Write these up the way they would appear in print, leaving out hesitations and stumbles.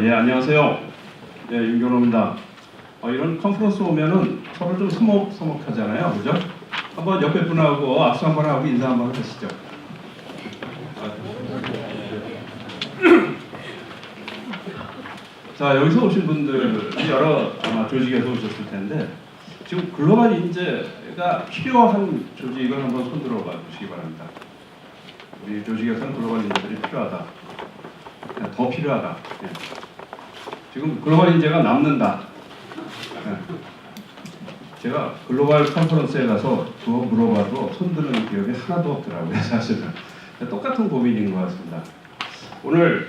예, 안녕하세요. 예, 윤경호입니다. 이런 컨퍼런스 오면은 서로 좀 서먹하잖아요, 그죠? 한번 옆에 분하고 악수 한번 하고 인사 한번 하시죠. 자, 여기서 오신 분들이 여러 아마 조직에서 오셨을 텐데 지금 글로벌 인재가 필요한 조직을 한번 손들어 봐 주시기 바랍니다. 우리 조직에서는 글로벌 인재들이 필요하다. 더 필요하다. 예. 지금 글로벌 인재가 남는다. 예. 제가 글로벌 컨퍼런스에 가서 그거 물어봐도 손드는 기업이 하나도 없더라고요, 사실은. 똑같은 고민인 것 같습니다. 오늘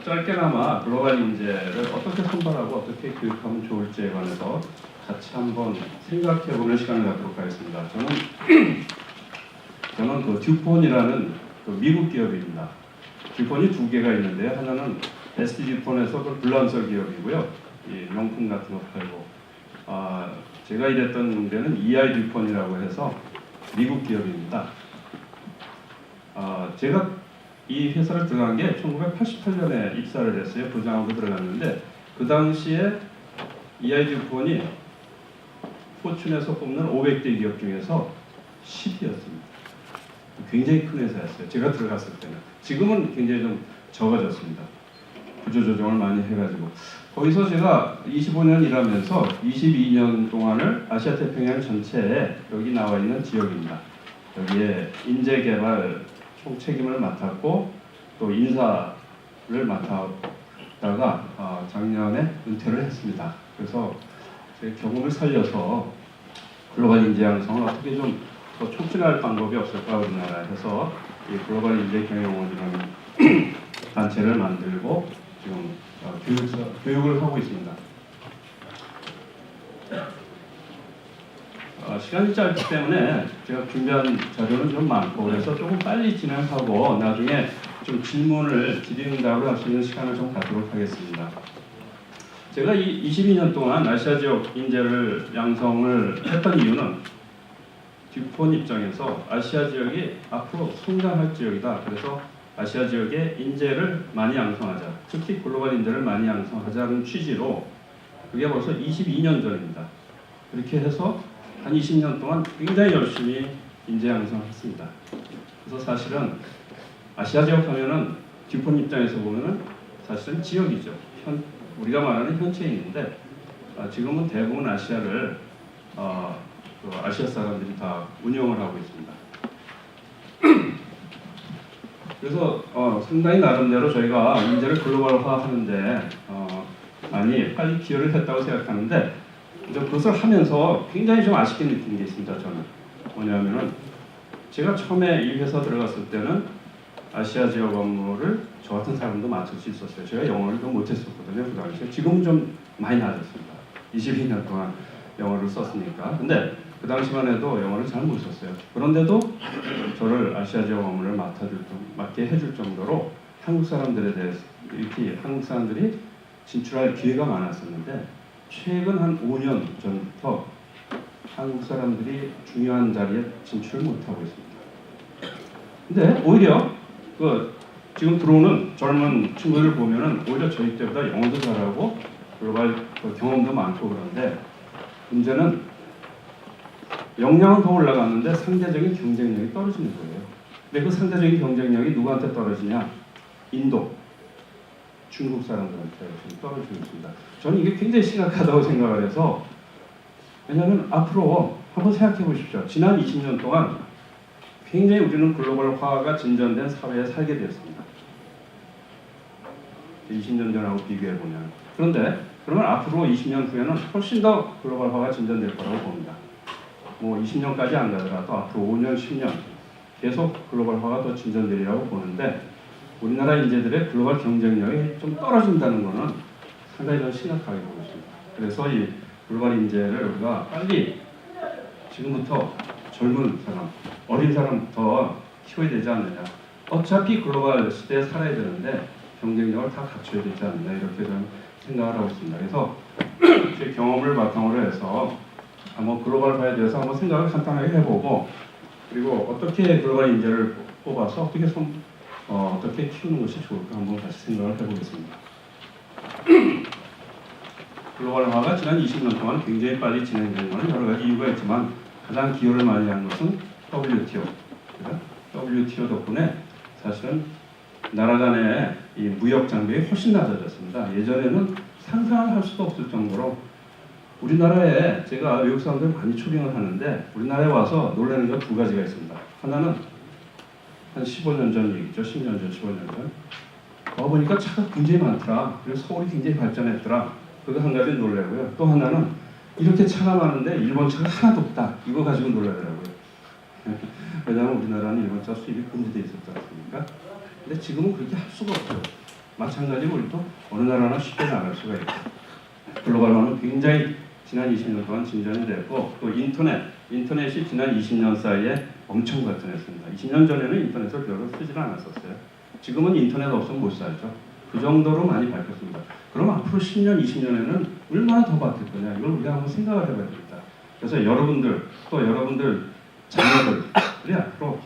짧게나마 글로벌 인재를 어떻게 선발하고 어떻게 교육하면 좋을지에 관해서 같이 한번 생각해보는 시간을 갖도록 하겠습니다. 저는 그 듀폰이라는 그 미국 기업입니다. 듀폰이 두 개가 있는데요. 하나는 ST 듀폰에서 그 불란서 기업이고요. 이 명품 같은 거 팔고, 제가 일했던 데는 EI 듀폰이라고 해서 미국 기업입니다. 제가 이 회사를 들어간 게 1988년에 입사를 했어요. 부장으로 들어갔는데 그 당시에 EI 듀폰이 포춘에서 뽑는 500대 기업 중에서 10위였습니다. 굉장히 큰 회사였어요. 제가 들어갔을 때는. 지금은 굉장히 좀 적어졌습니다. 구조조정을 많이 해가지고. 거기서 제가 25년 일하면서 22년 동안을 아시아태평양 전체에 여기 나와 있는 지역입니다. 여기에 인재개발 총 책임을 맡았고 또 인사를 맡았다가 작년에 은퇴를 했습니다. 그래서 제 경험을 살려서 글로벌 인재 양성을 어떻게 좀 더 촉진할 방법이 없을까 우리나라에 해서 이 글로벌 인재 경영원이라는 단체를 만들고 지금 교육을 하고 있습니다. 시간이 짧기 때문에 제가 준비한 자료는 좀 많고 그래서 조금 빨리 진행하고 나중에 좀 질문을 질의응답을 할 수 있는 시간을 좀 갖도록 하겠습니다. 제가 이 22년 동안 아시아 지역 인재를 양성을 했던 이유는 듀폰 입장에서 아시아 지역이 앞으로 성장할 지역이다. 그래서 아시아 지역에 인재를 많이 양성하자. 특히 글로벌 인재를 많이 양성하자는 취지로 그게 벌써 22년 전입니다. 그렇게 해서 한 20년 동안 굉장히 열심히 인재 양성했습니다. 그래서 사실은 아시아 지역 하면은 듀폰 입장에서 보면은 사실은 지역이죠. 우리가 말하는 현체인인데 지금은 대부분 아시아를 아시아 사람들이 다 운영을 하고 있습니다. 그래서 상당히 나름대로 저희가 인재를 글로벌화 하는데 많이 빨리 기여를 했다고 생각하는데 그것을 하면서 굉장히 좀 아쉽게 느낀 게 있습니다. 저는 뭐냐면은 제가 처음에 이 회사 들어갔을 때는 아시아 지역 업무를 저 같은 사람도 맡을 수 있었어요. 제가 영어를 좀 못했었거든요. 그 당시에. 지금은 좀 많이 나아졌습니다. 22년 동안 영어를 썼으니까. 근데 그 당시만 해도 영어를 잘 못 썼어요. 그런데도 저를 아시아 지역 업무를 맡게 해줄 정도로 한국 사람들에 대해서 이렇게 한국 사람들이 진출할 기회가 많았었는데 최근 한 5년 전부터 한국 사람들이 중요한 자리에 진출을 못하고 있습니다. 근데 오히려 지금 들어오는 젊은 친구들 보면은 오히려 저희 때보다 영어도 잘하고 글로벌 경험도 많고 그런데 문제는 역량은 더 올라갔는데 상대적인 경쟁력이 떨어지는 거예요. 근데 그 상대적인 경쟁력이 누구한테 떨어지냐? 인도, 중국 사람들한테 지금 떨어지고 있습니다. 저는 이게 굉장히 심각하다고 생각을 해서 왜냐하면 앞으로 한번 생각해 보십시오. 지난 20년 동안 굉장히 우리는 글로벌화가 진전된 사회에 살게 되었습니다. 20년 전하고 비교해 보면. 그런데 그러면 앞으로 20년 후에는 훨씬 더 글로벌화가 진전될 거라고 봅니다. 뭐 20년까지 안 가더라도 앞으로 5년, 10년 계속 글로벌화가 더 진전되리라고 보는데 우리나라 인재들의 글로벌 경쟁력이 좀 떨어진다는 것은 상당히 좀 심각하게 보고 있습니다. 그래서 이 글로벌 인재를 우리가 빨리 지금부터 젊은 사람, 어린 사람부터 키워야 되지 않느냐. 어차피 글로벌 시대에 살아야 되는데 경쟁력을 다 갖춰야 되지 않느냐 이렇게 좀 생각을 하고 있습니다. 그래서 제 경험을 바탕으로 해서 한번 글로벌화에 대해서 한번 생각을 간단하게 해보고 그리고 어떻게 글로벌 인재를 뽑아서 어떻게 키우는 것이 좋을까 한번 같이 생각을 해보겠습니다. 글로벌화가 지난 20년 동안 굉장히 빨리 진행된 것은 여러 가지 이유가 있지만 가장 기여를 많이 한 것은 WTO. WTO 덕분에 사실은 나라 간의 이 무역 장벽이 훨씬 낮아졌습니다. 예전에는 상상을 할 수도 없을 정도로 우리나라에 제가 외국 사람들 많이 초빙을 하는데 우리나라에 와서 놀라는 건 두 가지가 있습니다. 하나는 한 15년 전 얘기죠. 10년 전, 15년 전. 와보니까 차가 굉장히 많더라. 그래서 서울이 굉장히 발전했더라. 그거 한 가지 놀라고요. 또 하나는 이렇게 차가 많은데 일본 차가 하나도 없다. 이거 가지고 놀라더라고요. 왜냐하면 우리나라는 일본 차 수입이 금지되어 있었지 않습니까? 근데 지금은 그렇게 할 수가 없어요. 마찬가지로 우리도 어느 나라나 쉽게 나갈 수가 있고 글로벌화는 굉장히 지난 20년 동안 진전이 됐고 또 인터넷이 지난 20년 사이에 엄청 발전했습니다. 20년 전에는 인터넷을 별로 쓰지 않았었어요. 지금은 인터넷 없으면 못 살죠. 그 정도로 많이 밝혔습니다. 그럼 앞으로 10년, 20년에는 얼마나 더 바뀔 거냐 이걸 우리가 한번 생각을 해봐야 됩니다. 그래서 여러분들 또 여러분들 자녀들이 앞으로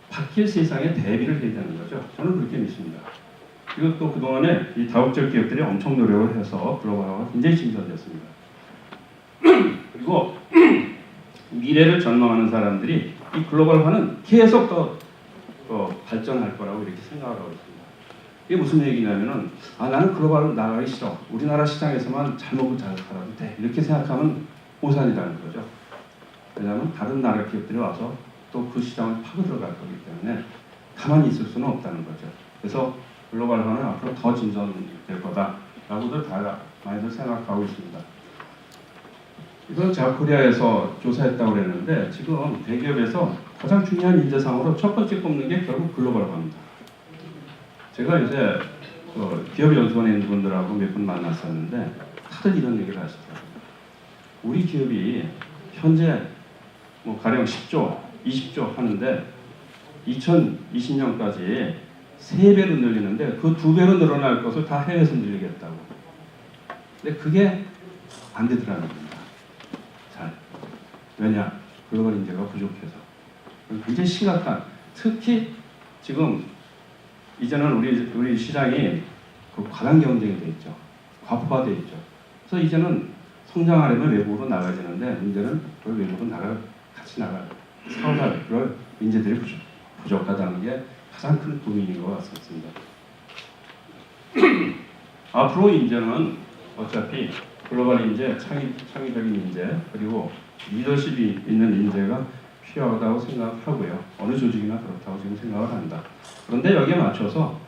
바뀔 세상에 대비를 해야 되는 거죠. 저는 그렇게 믿습니다. 그리고 또 그동안에 이 다국적 기업들이 엄청 노력을 해서 글로벌화가 굉장히 진전됐습니다. 그리고 미래를 전망하는 사람들이 이 글로벌화는 계속 더 발전할 거라고 이렇게 생각을 하고 있습니다. 이게 무슨 얘기냐면은 나는 글로벌로 나가기 싫어. 우리나라 시장에서만 잘 먹고 잘 살아도 돼. 이렇게 생각하면 오산이라는 거죠. 왜냐하면 다른 나라 기업들이 와서 또 그 시장을 파고 들어갈 거기 때문에 가만히 있을 수는 없다는 거죠. 그래서 글로벌화는 앞으로 더 진전될 거다라고들 다 많이들 생각하고 있습니다. 이건 자코리아에서 조사했다고 그랬는데 지금 대기업에서 가장 중요한 인재상으로 첫 번째 꼽는 게 결국 글로벌화입니다. 제가 요새 기업연수원에 있는 분들하고 몇 분 만났었는데 다들 이런 얘기를 하시더라고요. 우리 기업이 현재 가령 10조, 20조 하는데 2020년까지 3배로 늘리는데 그 2배로 늘어날 것을 다 해외에서 늘리겠다고. 근데 그게 안 되더라는 겁니다. 잘. 왜냐? 글로벌 인재가 부족해서. 굉장히 심각한. 특히 지금 이제는 우리 시장이 과당 경쟁이 돼 있죠. 과포화돼 있죠. 그래서 이제는 성장하려면 외국으로 나가야 되는데 문제는 그 외국으로 같이 나갈 사업할 그런 인재들이 부족하다는 게 가장 큰 고민인 것 같습니다. 앞으로 인재는 어차피 글로벌 인재, 창의적인 인재, 그리고 리더십이 있는 인재가 필요하다고 생각하고요. 어느 조직이나 그렇다고 지금 생각을 합니다. 그런데 여기에 맞춰서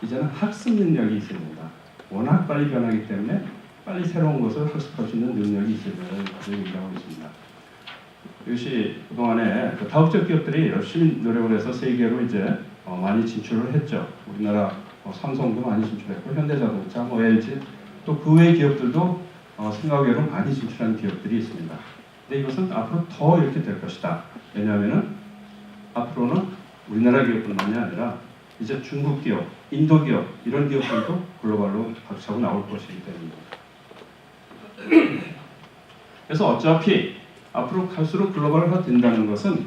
이제는 학습 능력이 있어야 됩니다. 워낙 빨리 변하기 때문에 빨리 새로운 것을 학습할 수 있는 능력이 있어야 된다는 것을 얘기하고 있습니다. 이것이 그동안에 다국적 기업들이 열심히 노력을 해서 세계로 이제 많이 진출을 했죠. 우리나라 삼성도 많이 진출했고 현대자동차, LG 또 그 외 기업들도 생각외로 많이 진출한 기업들이 있습니다. 근데 이것은 앞으로 더 이렇게 될 것이다. 왜냐하면은 앞으로는 우리나라 기업뿐만이 아니라 이제 중국 기업, 인도 기업 이런 기업들도 글로벌로 박차고 나올 것이기 때문입니다. 그래서 어차피 앞으로 갈수록 글로벌화가 된다는 것은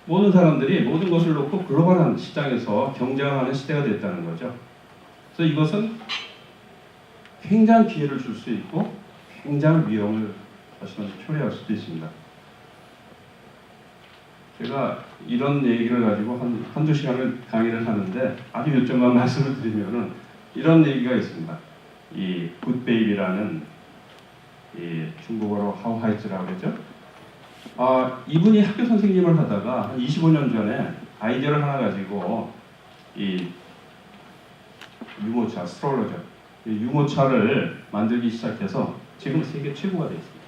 모든 사람들이 모든 것을 놓고 글로벌한 시장에서 경쟁하는 시대가 됐다는 거죠. 그래서 이것은 굉장한 기회를 줄 수 있고 굉장한 위험을 사실은 초래할 수도 있습니다. 제가 이런 얘기를 가지고 한두 시간을 강의를 하는데 아주 요점만 말씀을 드리면은 이런 얘기가 있습니다. 이 굿베이비라는 이 중국어로 하우하이츠라고 그러죠. 이분이 학교 선생님을 하다가 한 25년 전에 아이디어를 하나 가지고 이 유모차, 스트롤러죠. 이 유모차를 만들기 시작해서 지금 세계 최고가 되어 있습니다.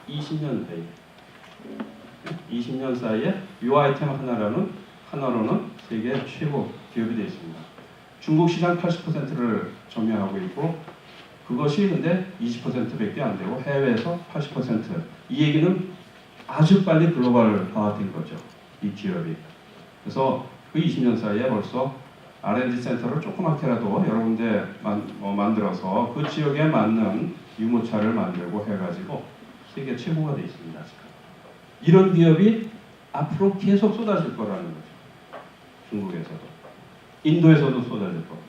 20년 사이에. 20년 사이에 이 아이템 하나로는 세계 최고 기업이 되어 있습니다. 중국 시장 80%를 점유하고 있고 그것이 근데 20%밖에 안 되고 해외에서 80%. 이 얘기는 아주 빨리 글로벌화된 거죠. 이 기업이. 그래서 그 20년 사이에 벌써 R&D 센터를 조그맣게라도 여러 군데 만들어서 그 지역에 맞는 유모차를 만들고 해가지고 세계 최고가 되어 있습니다. 지금. 이런 기업이 앞으로 계속 쏟아질 거라는 거죠. 중국에서도. 인도에서도 쏟아질 거고.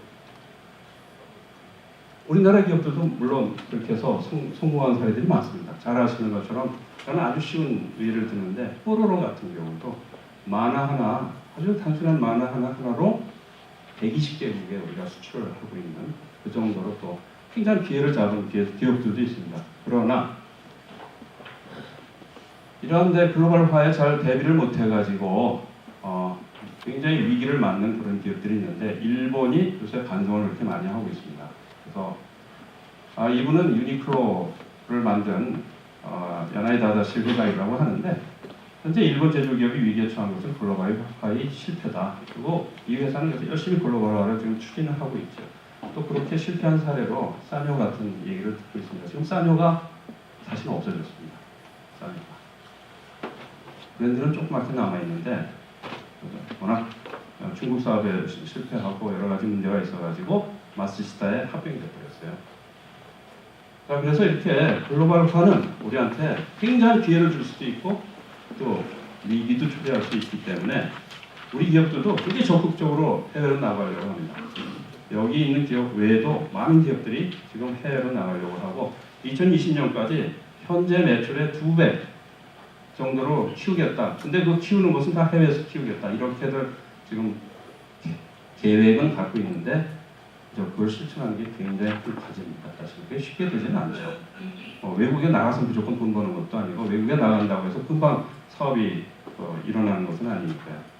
우리나라 기업들도 물론 그렇게 해서 성공한 사례들이 많습니다. 잘 아시는 것처럼 저는 아주 쉬운 예를 드는데 뽀로로 같은 경우도 만화 하나, 아주 단순한 만화 하나로 120개국에 우리가 수출을 하고 있는 그 정도로 또 굉장히 기회를 잡은 기업들도 있습니다. 그러나 이런데 글로벌화에 잘 대비를 못해가지고 굉장히 위기를 맞는 그런 기업들이 있는데 일본이 요새 반성을 그렇게 많이 하고 있습니다. 그래서 이분은 유니클로를 만든 야나이 다다 실비가이라고 하는데 현재 일본 제조기업이 위기에 처한 것은 글로벌화의 실패다. 그리고 이 회사는 그래서 열심히 글로벌화를 지금 추진을 하고 있죠. 또 그렇게 실패한 사례로 사뇨 같은 얘기를 듣고 있습니다. 지금 사뇨가 사실은 없어졌습니다. 사뇨가. 브랜드는 조그맣게 남아있는데 워낙 중국 사업에 실패하고 여러 가지 문제가 있어가지고 마쓰시다에 합병이 되어버렸어요. 자, 그래서 이렇게 글로벌화는 우리한테 굉장히 기회를 줄 수도 있고 또 위기도 초래할 수 있기 때문에 우리 기업들도 굉장히 적극적으로 해외로 나가려고 합니다. 여기 있는 기업 외에도 많은 기업들이 지금 해외로 나가려고 하고 2020년까지 현재 매출의 2배 정도로 키우겠다. 근데 그 키우는 것은 다 해외에서 키우겠다. 이렇게들 지금 계획은 갖고 있는데 그걸 실천하는 게 굉장히 큰 과제입니다. 사실 그게 쉽게 되지는 않죠. 외국에 나가서 무조건 돈 버는 것도 아니고 외국에 나간다고 해서 금방 사업이 일어나는 것은 아니니까요.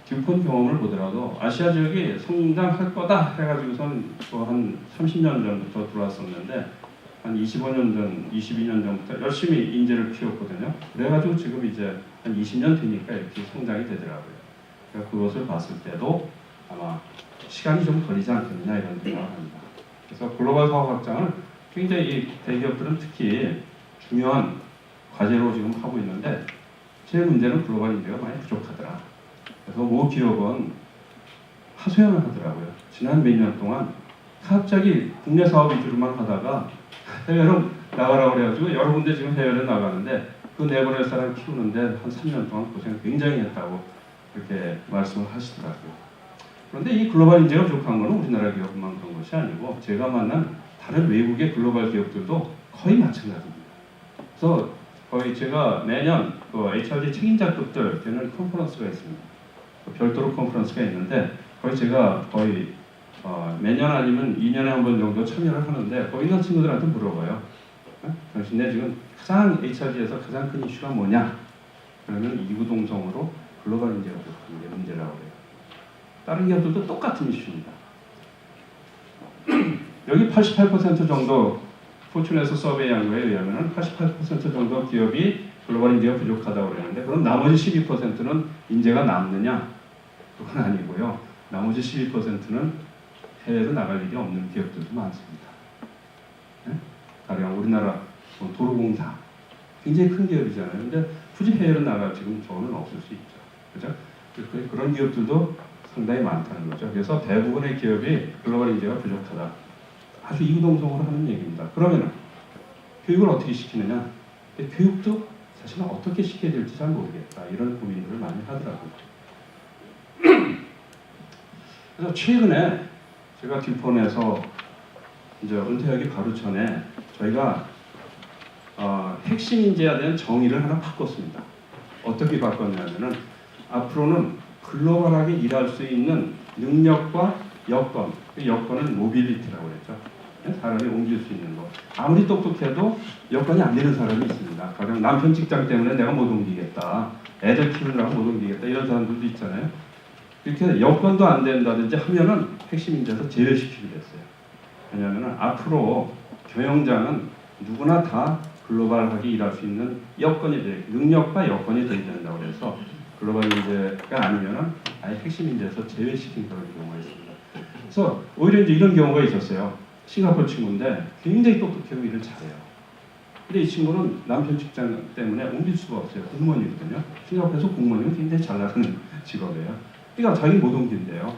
듀폰 경험을 보더라도 아시아 지역이 성장할 거다 해가지고선 한 30년 전부터 들어왔었는데 한 25년 전, 22년 전부터 열심히 인재를 키웠거든요. 그래가지고 지금 이제 한 20년 되니까 이렇게 성장이 되더라고요. 그러니까 그것을 봤을 때도 아마 시간이 좀 걸리지 않겠느냐 이런 생각을 합니다. 그래서 글로벌 사업 확장을 굉장히 이 대기업들은 특히 중요한 과제로 지금 하고 있는데 제일 문제는 글로벌 인재가 많이 부족하더라. 그래서 모 기업은 하소연을 하더라고요. 지난 몇 년 동안 갑자기 국내 사업 위주로만 하다가 해외로 나가라고 그래가지고 여러 군데 지금 해외로 나가는데 그 내보낼 사람 키우는데 한 3년 동안 고생 굉장히 했다고 그렇게 말씀을 하시더라고요. 그런데 이 글로벌 인재가 부족한 것은 우리나라 기업만 그런 것이 아니고 제가 만난 다른 외국의 글로벌 기업들도 거의 마찬가지입니다. 그래서 거의 제가 매년 그 HRD 책임자급들 되는 컨퍼런스가 있습니다. 별도로 컨퍼런스가 있는데 거의 제가 거의 매년 아니면 2년에 한 번 정도 참여를 하는데 거기 있는 친구들한테 물어봐요. 당신네 지금 가장 HRD에서 가장 큰 이슈가 뭐냐? 그러면 이구동성으로 글로벌 인재가 부족한 게 문제라고 해요. 다른 기업들도 똑같은 이슈입니다. 여기 88% 정도 포춘에서 서베이한 거에 의하면 88% 정도 기업이 글로벌 인재가 부족하다고 그러는데 그럼 나머지 12%는 인재가 남느냐? 그건 아니고요. 나머지 12%는 해외로 나갈 일이 없는 기업들도 많습니다. 네? 가령 우리나라 도로공사 굉장히 큰 기업이잖아요. 근데 굳이 해외로 나갈 지금 저는 없을 수 있죠. 그죠? 그런 기업들도 상당히 많다는 거죠. 그래서 대부분의 기업이 글로벌 인재가 부족하다. 아주 이구동성으로 하는 얘기입니다. 그러면 교육을 어떻게 시키느냐? 교육도 사실은 어떻게 시켜야 될지 잘 모르겠다. 이런 고민들을 많이 하더라고요. 그래서 최근에 제가 듀폰에서 이제 은퇴하기 바로 전에 저희가 핵심 인재에 대한 정의를 하나 바꿨습니다. 어떻게 바꿨냐면은 앞으로는 글로벌하게 일할 수 있는 능력과 여건, 그 여건은 모빌리티라고 그랬죠. 사람이 옮길 수 있는 거. 아무리 똑똑해도 여건이 안 되는 사람이 있습니다. 가령 남편 직장 때문에 내가 못 옮기겠다. 애들 키우느라고 못 옮기겠다. 이런 사람들도 있잖아요. 이렇게 여건도 안 된다든지 하면은 핵심 인재에서 제외시키게 됐어요. 왜냐하면 앞으로 경영자는 누구나 다 글로벌하게 일할 수 있는 여건이 돼, 능력과 여건이 돼야 된다고 해서 글로벌 인재가 아니면은 아예 핵심 인재에서 제외시킨 그런 경우가 있습니다. 그래서 오히려 이제 이런 경우가 있었어요. 싱가포르 친구인데 굉장히 똑똑하고 일을 잘해요. 근데 이 친구는 남편 직장 때문에 옮길 수가 없어요. 공무원이거든요. 싱가포르에서 공무원이면 굉장히 잘 나가는 직업이에요. 그러니까 자기 못 옮긴대요.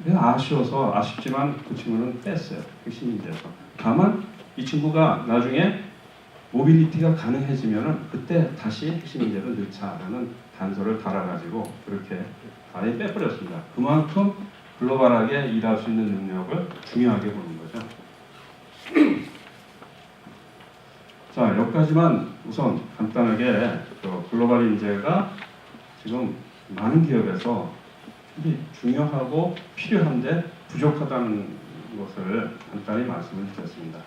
그래서 아쉽지만 그 친구는 뺐어요. 핵심 인재에서. 다만 이 친구가 나중에 모빌리티가 가능해지면은 그때 다시 핵심 인재로 넣자라는 단서를 달아가지고 그렇게 아예 빼버렸습니다. 그만큼 글로벌하게 일할 수 있는 능력을 중요하게 보는 거죠. 자, 여기까지만 우선 간단하게 글로벌 인재가 지금 많은 기업에서 굉장히 중요하고 필요한데 부족하다는 것을 간단히 말씀을 드렸습니다.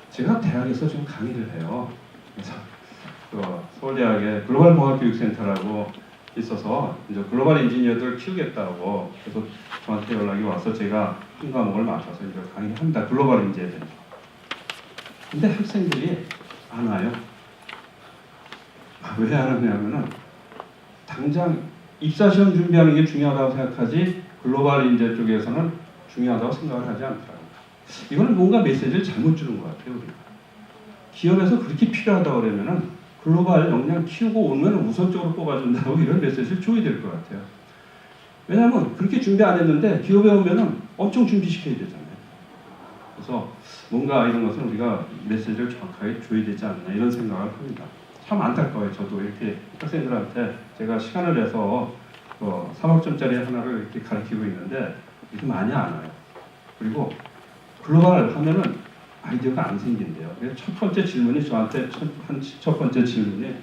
제가 대학에서 지금 강의를 해요. 그래서 서울대학에 글로벌 공학교육센터라고 있어서 이제 글로벌 인지니어들을 키우겠다고 그래서 저한테 연락이 와서 제가 한 과목을 맡아서 이제 강의를 합니다. 글로벌 인재에 대해서. 근데 학생들이 안 와요. 왜 안 하냐면은 당장 입사시험 준비하는 게 중요하다고 생각하지 글로벌 인재 쪽에서는 중요하다고 생각을 하지 않더라고요. 이거는 뭔가 메시지를 잘못 주는 것 같아요. 우리가. 기업에서 그렇게 필요하다고 그러면은 글로벌 역량 키우고 오면 우선적으로 뽑아준다고 이런 메시지를 줘야 될 것 같아요. 왜냐하면 그렇게 준비 안 했는데 기업에 오면은 엄청 준비시켜야 되잖아요. 그래서 뭔가 이런 것은 우리가 메시지를 정확하게 줘야 되지 않나 이런 생각을 합니다. 참 안타까워요. 저도 이렇게 학생들한테 제가 시간을 내서 3학점짜리 하나를 이렇게 가르치고 있는데 이렇게 많이 안 와요. 그리고 글로벌 하면은 아이디어가 안 생긴대요. 그래서 첫 번째 질문이 저한테 첫 번째 질문이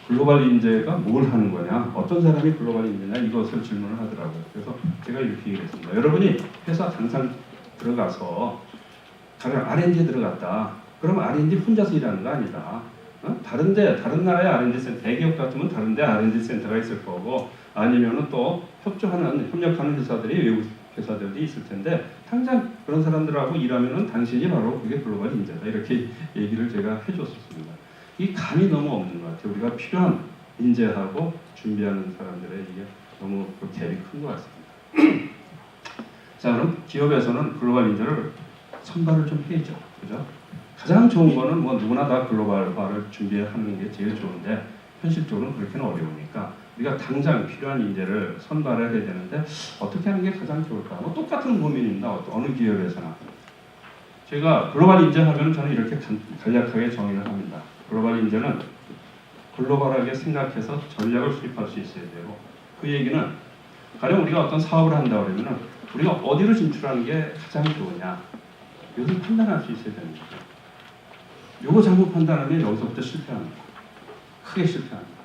글로벌 인재가 뭘 하는 거냐, 어떤 사람이 글로벌 인재냐 이것을 질문을 하더라고요. 그래서 제가 이렇게 얘기를 했습니다. 여러분이 회사 당장 들어가서 가령 R&D에 들어갔다. 그럼 R&D 혼자서 일하는 거 아니다. 다른 나라의 R&D 센터, 대기업 같으면 다른 데 R&D 센터가 있을 거고 아니면은 또 협력하는 회사들이 외국 회사들이 있을 텐데 당장 그런 사람들하고 일하면은 당신이 바로 그게 글로벌 인재다. 이렇게 얘기를 제가 해줬었습니다. 이 감이 너무 없는 것 같아요. 우리가 필요한 인재하고 준비하는 사람들의 이게 너무 그 갭이 큰 것 같습니다. 자, 그럼 기업에서는 글로벌 인재를 선발을 좀 해야죠. 그죠? 가장 좋은 거는 뭐 누구나 다 글로벌화를 준비하는 게 제일 좋은데 현실적으로는 그렇게는 어려우니까 우리가 당장 필요한 인재를 선발을 해야 되는데 어떻게 하는 게 가장 좋을까? 뭐 똑같은 고민입니다. 어느 기업에서나. 제가 글로벌 인재 하면 저는 이렇게 간략하게 정의를 합니다. 글로벌 인재는 글로벌하게 생각해서 전략을 수립할 수 있어야 되고 그 얘기는 가령 우리가 어떤 사업을 한다 그러면 우리가 어디로 진출하는 게 가장 좋으냐 이것을 판단할 수 있어야 됩니다. 요거 잘못 판단하면 여기서부터 실패합니다. 크게 실패합니다.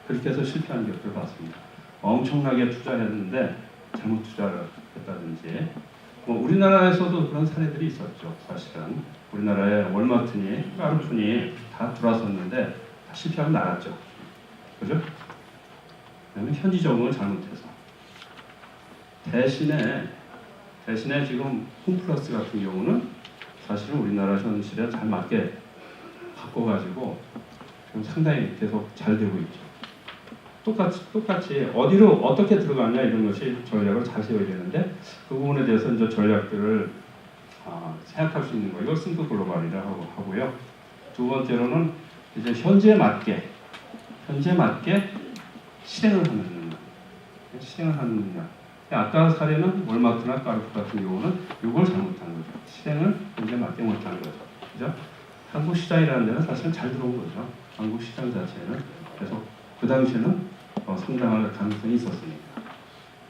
그렇게 해서 실패한 기업들 봤습니다. 엄청나게 투자했는데 잘못 투자를 했다든지 뭐 우리나라에서도 그런 사례들이 있었죠. 사실은 우리나라의 월마트니 까르푸니 다 들어왔었는데 다 실패하고 나갔죠. 그죠? 왜냐하면 현지 적응을 잘못해서 대신에 지금 홈플러스 같은 경우는 사실은 우리나라 현실에 잘 맞게 바꿔가지고 지금 상당히 계속 잘 되고 있죠. 똑같이 어디로 어떻게 들어가냐 이런 것이 전략을 잘 세워야 되는데 그 부분에 대해서 이제 전략들을 생각할 수 있는 거 이걸 싱크 글로벌이라고 하고요. 두 번째로는 이제 현재에 맞게 실행을 하는 능력. 아까 사례는 월마트나 까르푸 같은 경우는 이걸 잘못한 거죠. 실행을 현재 맞게 못한 거죠. 그죠? 한국 시장이라는 데는 사실은 잘 들어온 거죠. 한국 시장 자체는. 그래서 그 당시에는 성장할 가능성이 있었으니까.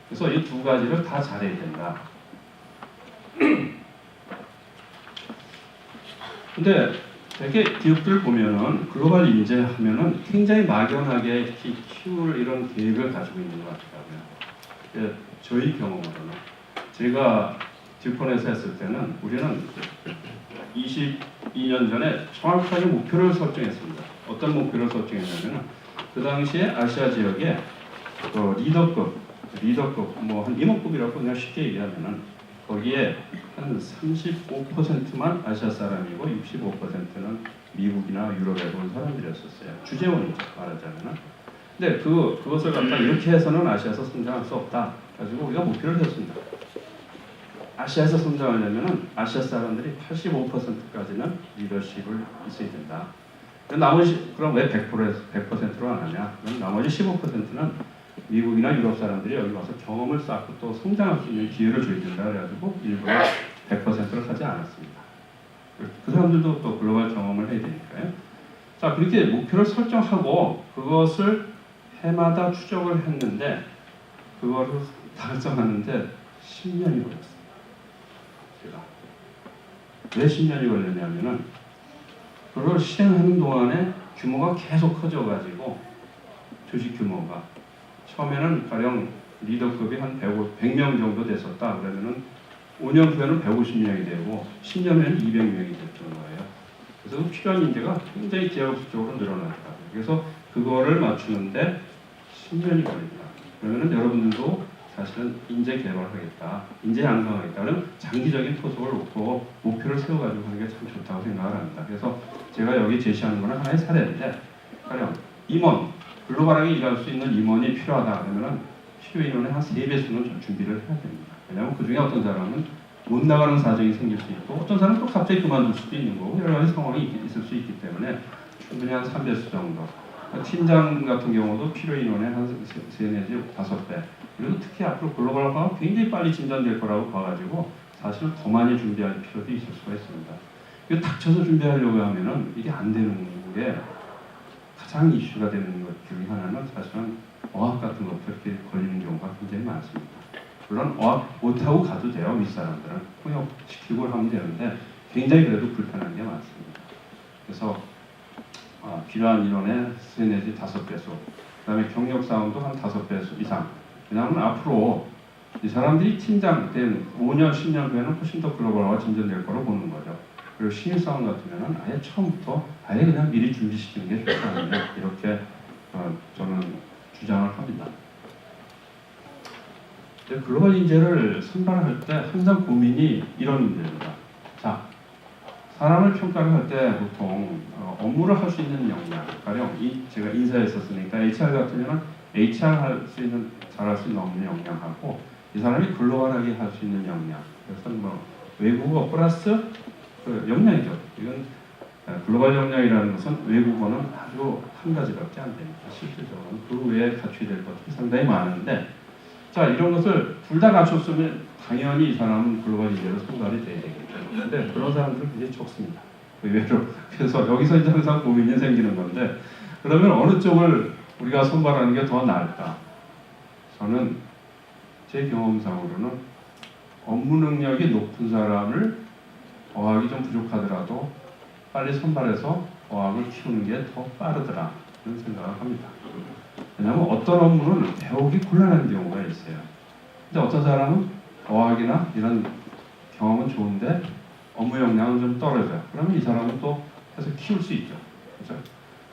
그래서 이 두 가지를 다 잘해야 된다. 근데 되게 기업들 보면은 글로벌 인재 하면은 굉장히 막연하게 키울 이런 계획을 가지고 있는 것 같더라고요. 저희 경험으로는 제가 듀폰에서 했을 때는 우리는 22년 전에 정확하게 목표를 설정했습니다. 어떤 목표를 설정했냐면 그 당시에 아시아 지역에 리더급 뭐 한 임원급이라고 그냥 쉽게 얘기하면은 거기에 한 35%만 아시아 사람이고 65%는 미국이나 유럽에 온 사람들이었었어요. 주재원이죠 말하자면은. 근데 그것을 갖다 이렇게 해서는 아시아에서 성장할 수 없다. 가지고 우리가 목표를 했습니다. 아시아에서 성장하려면은 아시아 사람들이 85%까지는 리더십을 있어야 된다. 나머지 그럼 왜 100%로 안 하냐? 그럼 나머지 15%는 미국이나 유럽 사람들이 여기 와서 경험을 쌓고 또 성장할 수 있는 기회를 줘야 된다. 그래가지고 일부러 100%를 하지 않았습니다. 그 사람들도 또 글로벌 경험을 해야 되니까요. 자, 그렇게 목표를 설정하고 그것을 해마다 추적을 했는데 그거를 달성하는데 10년이 걸렸어요. 제가 왜 10년이 걸렸냐면은 그걸 실행하는 동안에 규모가 계속 커져가지고 조직 규모가 처음에는 가령 리더급이 한 100명 정도 됐었다 그러면은 5년 후에는 150명이 되고 10년 후에는 200명이 됐던 거예요. 그래서 필요한 인재가 굉장히 기하급수적으로 늘어났다. 그래서 그거를 맞추는데 10년이 걸립니다. 그러면은 여러분들도 사실은 인재 개발하겠다, 인재 양성하겠다. 그러면 장기적인 토속을 놓고 목표를 세워가지고 하는 게 참 좋다고 생각을 합니다. 그래서 제가 여기 제시하는 거는 하나의 사례인데, 가령 임원, 글로벌하게 일할 수 있는 임원이 필요하다 그러면은 필요 인원의 한 3배수는 좀 준비를 해야 됩니다. 왜냐하면 그 중에 어떤 사람은 못 나가는 사정이 생길 수 있고, 어떤 사람은 또 갑자기 그만둘 수도 있는 거고, 여러 가지 상황이 있을 수 있기 때문에 충분히 한 3배수 정도. 팀장 같은 경우도 필요 인원의 한 3 내지 5배. 그리고 특히 앞으로 글로벌화가 굉장히 빨리 진전될 거라고 봐가지고 사실은 더 많이 준비할 필요도 있을 수가 있습니다. 이거 닥쳐서 준비하려고 하면은 이게 안 되는 게 가장 이슈가 되는 것 중에 하나는 사실은 어학 같은 것도 이렇게 걸리는 경우가 굉장히 많습니다. 물론 어학 못하고 가도 돼요. 윗사람들은 통역시키고 하면 되는데 굉장히 그래도 불편한 게 많습니다. 그래서 필요한 인원의 3 내지 5배수, 그 다음에 경력사원도 한 5배수 이상. 왜냐하면 앞으로 이 사람들이 팀장 된 5년, 10년 후에는 훨씬 더 글로벌화가 진전될 거로 보는 거죠. 그리고 신입사원 같으면 아예 처음부터 아예 그냥 미리 준비시키는 게 좋다는 이렇게 저는 주장을 합니다. 글로벌 인재를 선발할 때 항상 고민이 이런 문제입니다. 자, 사람을 평가를 할 때 보통 업무를 할 수 있는 역량, 가령 제가 인사에 있었으니까 HR 같으면 HR 할 수 있는, 잘할 수 있는 업무 역량하고 이 사람이 글로벌하게 할 수 있는 역량. 그래서 뭐 외국어 플러스 그 역량이죠. 이건 글로벌 역량이라는 것은 외국어는 아주 한 가지밖에 안 됩니다. 실질적으로는 그 외에 갖춰야 될 것들이 상당히 많은데, 자, 이런 것을 둘 다 갖췄으면 당연히 이 사람은 글로벌 인재로 선발이 돼야 되겠죠. 근데 그런 사람들은 굉장히 적습니다. 의외로. 그래서 여기서 이제 항상 고민이 생기는 건데, 그러면 어느 쪽을 우리가 선발하는 게 더 나을까? 저는 제 경험상으로는 업무 능력이 높은 사람을 어학이 좀 부족하더라도 빨리 선발해서 어학을 키우는 게 더 빠르더라, 이런 생각을 합니다. 왜냐하면 어떤 업무는 배우기 곤란한 경우가 있어요. 근데 어떤 사람은 어학이나 이런 경험은 좋은데 업무 역량은 좀 떨어져요. 그러면 이 사람은 또 해서 키울 수 있죠. 그렇죠?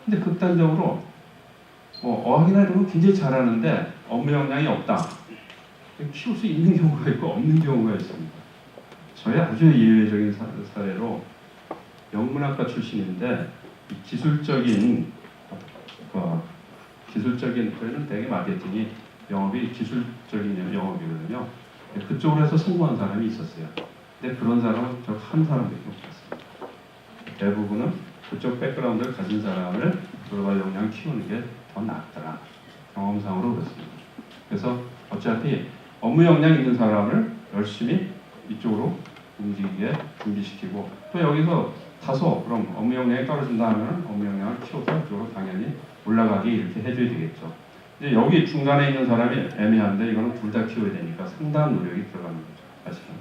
근데 극단적으로 어학이나 이런 건 굉장히 잘하는데 업무 역량이 없다. 키울 수 있는 경우가 있고 없는 경우가 있습니다. 저희 아주 예외적인 사례로 영문학과 출신인데 기술적인 저희는 되게 마케팅이 영업이 기술적인 영업이거든요. 그쪽으로 해서 성공한 사람이 있었어요. 근데 그런 사람은 저 한 사람밖에 없었습니다. 대부분은 그쪽 백그라운드를 가진 사람을 글로벌 역량 키우는 게 더 낫더라. 경험상으로 그렇습니다. 그래서 어차피 업무 역량 있는 사람을 열심히 이쪽으로 움직이게 준비시키고, 또 여기서 다소 그럼 업무 역량이 떨어진다 하면 업무 역량을 키워서 이쪽으로 당연히 올라가게 이렇게 해줘야 되겠죠. 이제 여기 중간에 있는 사람이 애매한데 이거는 둘 다 키워야 되니까 상당한 노력이 들어가는 거죠. 사실은.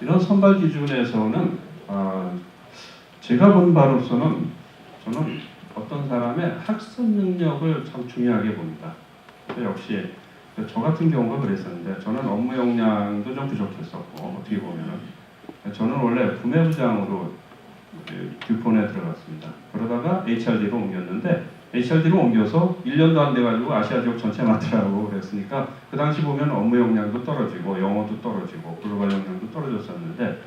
이런 선발 기준에서는 제가 본 바로서는 저는 어떤 사람의 학습 능력을 참 중요하게 봅니다. 역시 저 같은 경우가 그랬었는데, 저는 업무 역량도 좀 부족했었고, 어떻게 보면은 저는 원래 구매부장으로 듀폰에 들어갔습니다. 그러다가 HRD로 옮겼는데, HRD로 옮겨서 1년도 안 돼가지고 아시아 지역 전체 맡으라고 그랬으니까 그 당시 보면 업무 역량도 떨어지고 영어도 떨어지고 글로벌 역량도 떨어졌었는데,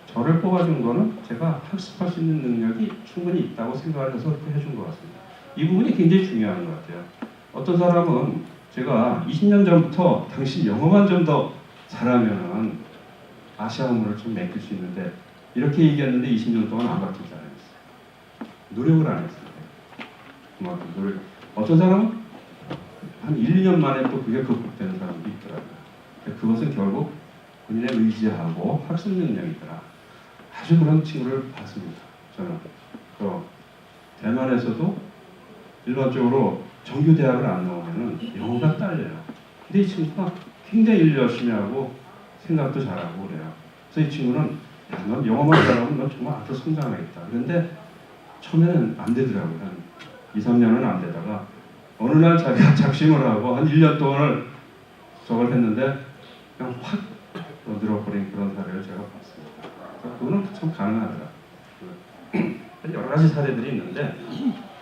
저를 뽑아준 거는 제가 학습할 수 있는 능력이 충분히 있다고 생각을 해서 그렇게 해준 것 같습니다. 이 부분이 굉장히 중요한 것 같아요. 어떤 사람은 제가 20년 전부터 당신 영어만 좀 더 잘하면은 아시아 업무를 좀 맡길 수 있는데, 이렇게 얘기했는데 20년 동안 안 바뀐 사람이 있어요. 노력을 안 했어요. 그만큼 노력. 어떤 사람은 한 1, 2년 만에 또 그게 극복되는 사람도 있더라고요. 그것은 결국 본인의 의지하고 학습 능력이더라. 아주 그런 친구를 봤습니다. 저는 대만에서도 일반적으로 정규 대학을 안 나오면은 영어가 딸려요. 근데 이 친구가 굉장히 일 열심히 하고 생각도 잘하고 그래요. 그래서 이 친구는 넌 영어만 잘하면 넌 정말 앞으로 성장하겠다. 그런데 처음에는 안 되더라고요. 한 2, 3년은 안 되다가 어느 날 자기가 작심을 하고 한 1년 동안을 저걸 했는데 그냥 확 늘어버린 그런 사례를 제가 봤습니다. 그거는 참 가능하더라. 여러 가지 사례들이 있는데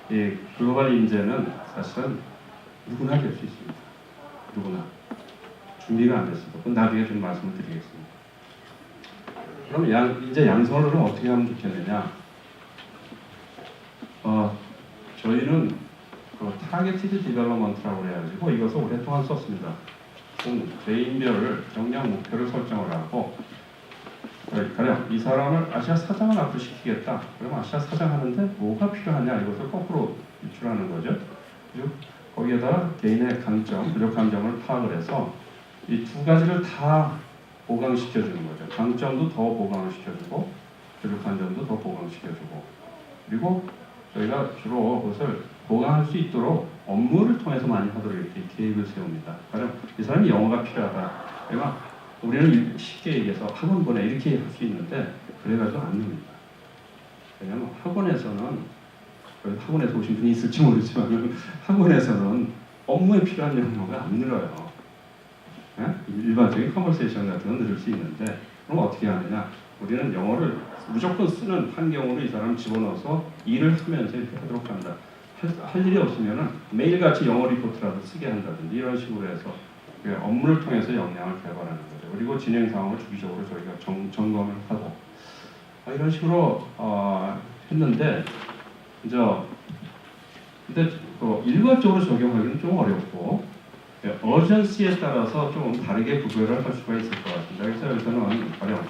이 글로벌 인재는 사실은 누구나 될 수 있습니다. 누구나. 준비가 안 됐습니다. 그건 나중에 좀 말씀을 드리겠습니다. 그럼 이제 양성을 어떻게 하면 좋겠느냐? 저희는 그 타겟티드 디벨롭먼트라고 해가지고 이것을 오랫동안 썼습니다. 개인별 역량 목표를 설정을 하고 가령 이 사람을 아시아 사장을 앞으로 시키겠다. 그럼 아시아 사장 하는데 뭐가 필요하냐 이것을 거꾸로 유출하는 거죠. 그리고 거기에다가 개인의 강점, 부족한 점을 파악을 해서 이 두 가지를 다 보강시켜주는 거죠. 강점도 더 보강을 시켜주고 부족한 점도 더 보강시켜주고 그리고 저희가 주로 그것을 보강할 수 있도록 업무를 통해서 많이 하도록 이렇게 계획을 세웁니다. 가령 이 사람이 영어가 필요하다. 그러니까 우리는 쉽게 얘기해서 학원 보내 이렇게 할 수 있는데 그래가지고 안 됩니다. 왜냐하면 학원에서 오신 분이 있을지 모르지만 학원에서는 업무에 필요한 영어가 안 늘어요. 네? 일반적인 컨버세이션 같은 건 늘을 수 있는데 그럼 어떻게 하느냐? 우리는 영어를 무조건 쓰는 환경으로 이 사람 집어넣어서 일을 하면서 이렇게 하도록 합니다. 할 일이 없으면은 매일같이 영어 리포트라도 쓰게 한다든지 이런 식으로 해서 업무를 통해서 역량을 개발하는 거죠. 그리고 진행 상황을 주기적으로 저희가 점검을 하고 이런 식으로 했는데 근데 일괄적으로 적용하기는 좀 어렵고 어전시에 따라서 좀 다르게 구별을 할 수가 있을 것 같습니다. 그래서 여기서는 가령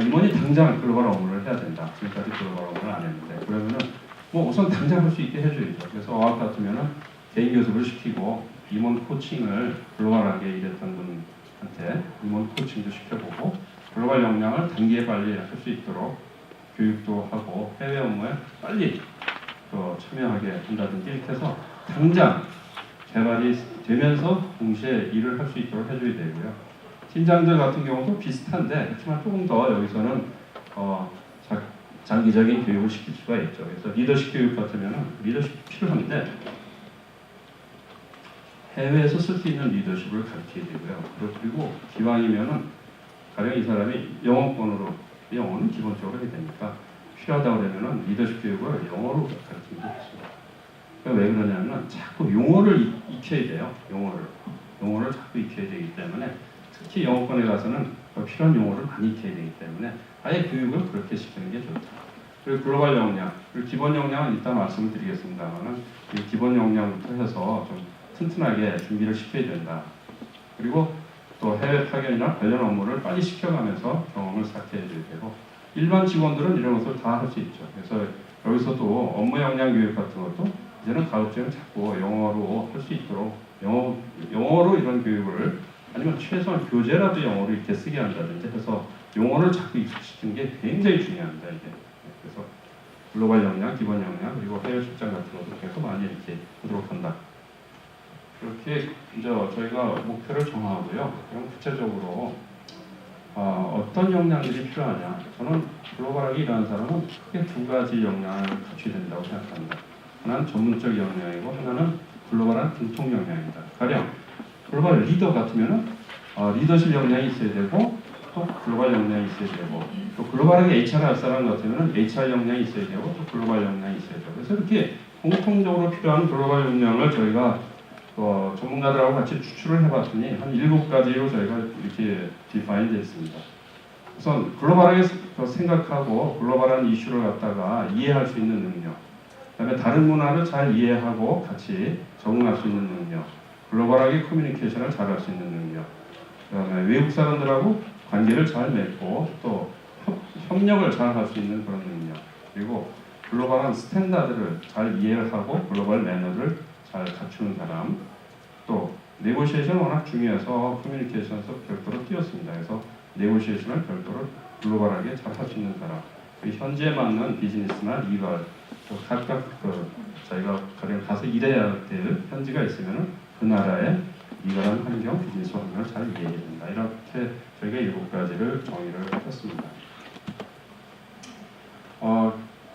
임원이 당장 글로벌 업무를 해야 된다. 지금까지 글로벌 업무를 안 했는데 그러면은 우선 당장 할 수 있게 해줘야죠. 그래서 어학 같으면은 개인 교습을 시키고 임원 코칭을 글로벌하게 일했던 분한테 임원 코칭도 시켜보고 글로벌 역량을 단기에 빨리 할 수 있도록 교육도 하고 해외 업무에 빨리 참여하게 한다든지 이렇게 해서 당장 개발이 되면서 동시에 일을 할 수 있도록 해줘야 되고요. 팀장들 같은 경우도 비슷한데 그렇지만 조금 더 여기서는 장기적인 교육을 시킬 수가 있죠. 그래서 리더십 교육 같으면 리더십이 필요한데 해외에서 쓸 수 있는 리더십을 가르쳐야 되고요. 그리고 기왕이면은 가령 이 사람이 영어권으로 영어는 기본적으로 해야 되니까 필요하다고 그러면은 리더십 교육을 영어로 가르치는 게 좋습니다. 왜 그러냐면 자꾸 용어를 익혀야 돼요. 용어를 자꾸 익혀야 되기 때문에 특히 영어권에 가서는 필요한 용어를 많이 익혀야 되기 때문에 아예 교육을 그렇게 시키는 게 좋다. 그리고 글로벌 역량, 그리고 기본 역량은 이따 말씀을 드리겠습니다만은 기본 역량부터 해서 좀 튼튼하게 준비를 시켜야 된다. 그리고 또 해외 파견이나 관련 업무를 빨리 시켜가면서 경험을 쌓게 해줘야 되고 일반 직원들은 이런 것을 다 할 수 있죠. 그래서 여기서도 업무 역량 교육 같은 것도 이제는 가급적이면 자꾸 영어로 할 수 있도록 영어로 이런 교육을 아니면 최소한 교재라도 영어로 이렇게 쓰게 한다든지 해서 영어를 자꾸 익숙시키는 게 굉장히 중요합니다. 이게. 그래서 글로벌 역량, 기본 역량 그리고 해외 출장 같은 것도 계속 많이 이렇게 하도록 한다. 그렇게 이제 저희가 목표를 정하고요. 그럼 구체적으로 어떤 역량들이 필요하냐? 저는 글로벌하게 일하는 사람은 크게 두 가지 역량을 갖춰야 된다고 생각합니다. 하나는 전문적 역량이고 하나는 글로벌한 공통 역량입니다. 가령 글로벌 리더 같으면은 리더십 역량이 있어야 되고 또 글로벌 역량이 있어야 되고 또 글로벌하게 HR 할 사람 같으면은 HR 역량이 있어야 되고 또 글로벌 역량이 있어야 되고 그래서 이렇게 공통적으로 필요한 글로벌 역량을 저희가 전문가들하고 같이 추출을 해봤더니 한 7가지로 저희가 이렇게 디파인 되어 있습니다. 우선 글로벌하게 생각하고 글로벌한 이슈를 갖다가 이해할 수 있는 능력, 그다음에 다른 문화를 잘 이해하고 같이 적응할 수 있는 능력, 글로벌하게 커뮤니케이션을 잘할 수 있는 능력, 그다음에 외국 사람들하고 관계를 잘 맺고 또 협력을 잘 할 수 있는 그런 능력, 그리고 글로벌한 스탠다드를 잘 이해를 하고 글로벌 매너를 잘 갖추는 사람, 또 네고시에이션 워낙 중요해서 커뮤니케이션에서 별도로 띄웠습니다. 그래서 네고시에이션을 별도로 글로벌하게 잘 할 수 있는 사람, 현지에 맞는 비즈니스나 리걸, 각각 저희가 가서 일해야 될 현지가 있으면 그 나라의 리걸한 환경, 비즈니스 환경을 잘 이해해야 된다. 이렇게 저희가 7가지를 정의를 했습니다.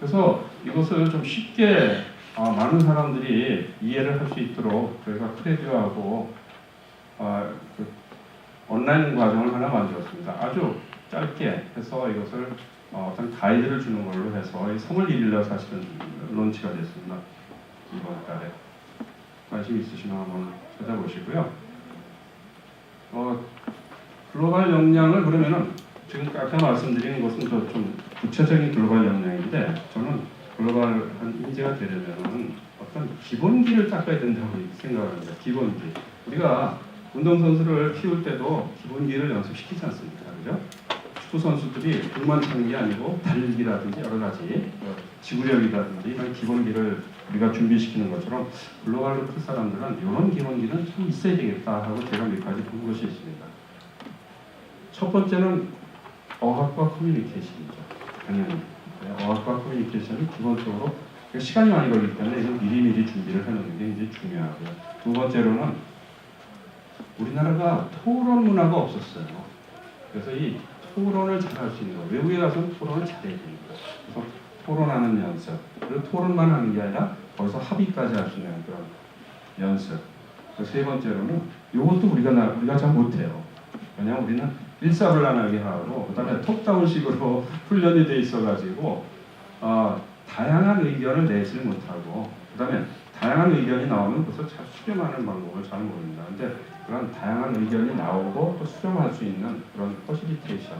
그래서 이것을 좀 쉽게 많은 사람들이 이해를 할 수 있도록 저희가 크레디오하고 그 온라인 과정을 하나 만들었습니다. 아주 짧게 해서 이것을 어떤 가이드를 주는 걸로 해서 3월 1일날 사실은 론치가 됐습니다. 이번 달에 관심 있으시면 한번 찾아보시고요. 글로벌 역량을 그러면은 지금 아까 말씀드린 것은 좀 구체적인 글로벌 역량인데 저는 글로벌한 인재가 되려면 어떤 기본기를 닦아야 된다고 생각합니다. 기본기. 우리가 운동선수를 키울 때도 기본기를 연습시키지 않습니까? 그죠? 축구 선수들이 공만 차는 게 아니고 달리기라든지 여러 가지 지구력이라든지 이런 기본기를 우리가 준비시키는 것처럼 글로벌로 클 사람들은 이런 기본기는 좀 있어야 되겠다 하고 제가 몇 가지 본 것이 있습니다. 첫 번째는 어학과 커뮤니케이션이죠. 당연히 어학과 커뮤니케이션은 기본적으로 시간이 많이 걸리기 때문에 이건 미리미리 준비를 해놓는 게 이제 중요하고요. 두 번째로는 우리나라가 토론 문화가 없었어요. 그래서 이 토론을 잘할 수 있는 거, 외국에 가서는 토론을 잘해야 됩니다. 그래서 토론하는 연습, 그리고 토론만 하는 게 아니라 거기서 합의까지 할 수 있는 그런 연습. 세 번째로는 이것도 우리가 잘 못해요. 왜냐하면 우리는 일사불란하게 하고 그다음에 톱다운식으로 훈련이 돼 있어가지고 다양한 의견을 내지를 못하고 그다음에 다양한 의견이 나오면 그것을 잘 수렴하는 방법을 잘 모릅니다. 근데 그런 다양한 의견이 나오고 또 수렴할 수 있는 그런 퍼실리테이션.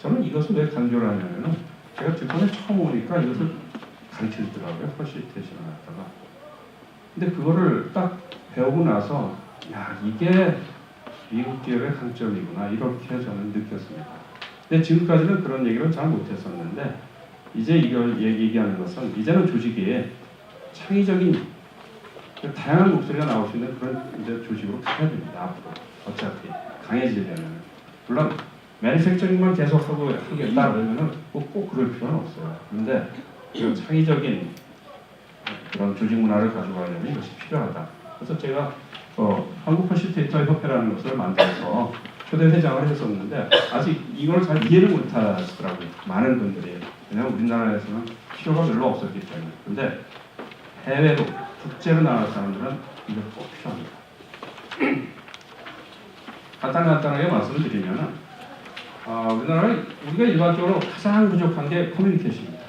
저는 이것을 왜 강조를 하냐면은 제가 뒷번에 처음 오니까 이것을 가르치더라고요. 퍼실리테이션을 갖다가. 근데 그거를 딱 배우고 나서 야 이게 미국 기업의 강점이구나 이렇게 저는 느꼈습니다. 근데 지금까지는 그런 얘기를 잘 못했었는데 이제 이걸 얘기하는 것은 이제는 조직에 창의적인 다양한 목소리가 나올 수 있는 그런 이제 조직으로 가야 됩니다. 앞으로 어차피 강해지려면 물론 매니팩처링만 계속하고 하겠다 그러면은 꼭 그럴 필요는 없어요. 그런데 그런 창의적인 그런 조직 문화를 가져가려면 이것이 필요하다. 그래서 제가 한국 퍼실리테이터 협회라는 것을 만들어서 초대 회장을 했었는데 아직 이걸 잘 이해를 못 하시더라고요. 많은 분들이. 왜냐하면 우리나라에서는 필요가 별로 없었기 때문에. 근데 해외로 국제로 나갈 사람들은 이거 꼭 필요합니다. 간단하게 말씀을 드리면은 우리나라에 우리가 일반적으로 가장 부족한 게 커뮤니케이션입니다.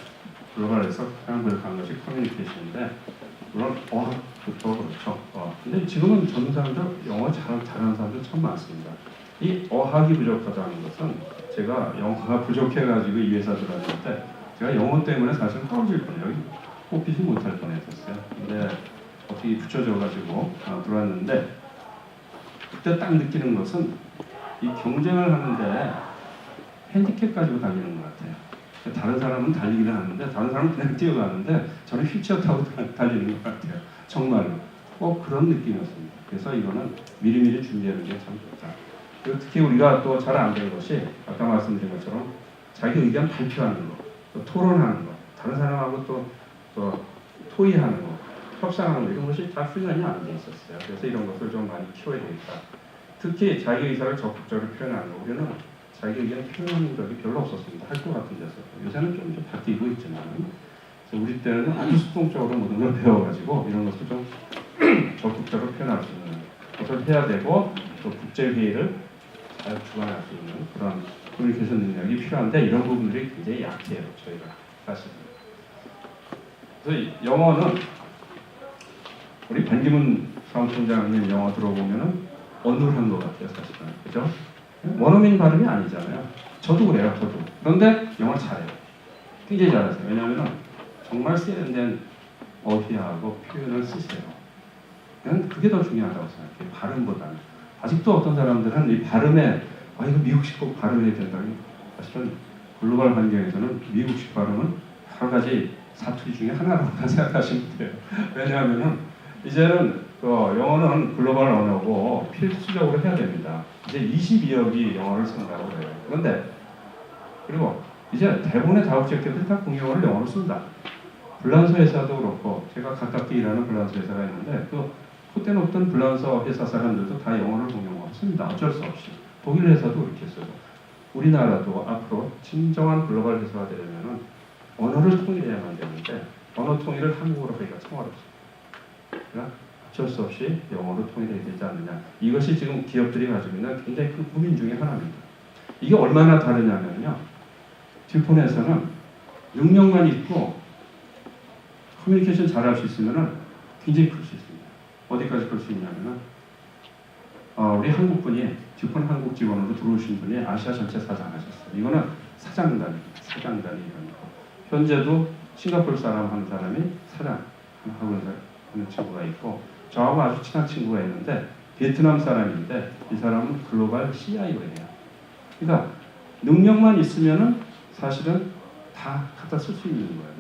글로벌에서 가장 부족한 것이 커뮤니케이션인데 물론 어학부터 그렇죠. 근데 지금은 젊은 사람들 영어 잘하는 사람들 참 많습니다. 이 어학이 부족하다는 것은 제가 영어가 부족해가지고 이 회사 들어왔는데 제가 영어 때문에 사실 떨어질 뻔해요. 뽑히지 못할 뻔했었어요. 근데 어떻게 붙여져가지고 들어왔는데 그때 딱 느끼는 것은 이 경쟁을 하는데 핸디캡 가지고 달리는 것 같아요. 다른 사람은 달리기를 하는데 다른 사람은 그냥 뛰어가는데 저는 휠체어 타고 달리는 것 같아요. 정말로 꼭 그런 느낌이었습니다. 그래서 이거는 미리미리 준비하는 게 참 좋다. 그리고 특히 우리가 또 잘 안 되는 것이 아까 말씀드린 것처럼 자기 의견 발표하는 거, 또 토론하는 거, 다른 사람하고 또 토의하는 거, 협상하는 거 이런 것이 다 훈련이 안 돼 있었어요. 그래서 이런 것을 좀 많이 키워야 되겠다. 특히 자기 의사를 적극적으로 표현하는 거 우리는 자기 의견 표현하는 적이 별로 없었습니다. 할 것 같은 데서. 요새는 좀 바뀌고 있지만 우리 때는 아주 수동적으로 모든 걸 배워가지고 이런 것을 좀 적극적으로 표현할 수 있는 것을 해야 되고 또 국제회의를 잘 주관할 수 있는 그런 커뮤니케이션 능력이 필요한데 이런 부분들이 굉장히 약해요. 저희가 사실. 그래서 영어는 우리 반기문 사무총장님 영어 들어보면은 어눌한 것 같아요. 사실은. 그죠? 원어민 발음이 아니잖아요. 저도 그래요. 저도. 그런데 영어 잘해요. 굉장히 잘하세요. 왜냐하면 정말 세련된 어휘하고 표현을 쓰세요. 난 그게 더 중요하다고 생각해요. 발음보다는. 아직도 어떤 사람들은 이 발음에 이거 미국식 꼭 발음해야 된다니 사실은 글로벌 환경에서는 미국식 발음은 여러 가지 사투리 중에 하나라고 생각하시면 돼요. 왜냐하면 이제는 영어는 글로벌 언어고 필수적으로 해야 됩니다. 이제 22억이 영어를 쓴다고 해요. 그런데 그리고 이제 대부분의 다국 재택들이 다 공용어를 영어로 쓴다. 불란서 회사도 그렇고 제가 가깝게 일하는 불란서 회사가 있는데 그 그때 높던 불란서 회사 사람들도 다 영어를 공용어로 씁니다. 어쩔 수 없이. 독일 회사도 그렇게 쓰고 우리나라도 앞으로 진정한 글로벌 회사가 되려면 언어를 통일해야만 되는데 언어 통일을 한국어로 하기가 참 어렵습니다. 그러나 어쩔 수 없이 영어로 통일해야 되지 않느냐. 이것이 지금 기업들이 가지고 있는 굉장히 큰 고민 중에 하나입니다. 이게 얼마나 다르냐면요. 듀폰에서는 능력만 있고 커뮤니케이션 잘할 수 있으면 굉장히 클 수 있습니다. 어디까지 클 수 있냐면은 우리 한국분이 듀폰 한국 직원으로 들어오신 분이 아시아 전체 사장하셨어요. 이거는 사장단입니다. 사장단이 이런 거. 현재도 싱가포르 사람 한 사람이 사장 하는 친구가 있고 저하고 아주 친한 친구가 있는데 베트남 사람인데 이 사람은 글로벌 CIO예요. 그러니까 능력만 있으면은 사실은 다 갖다 쓸 수 있는 거예요.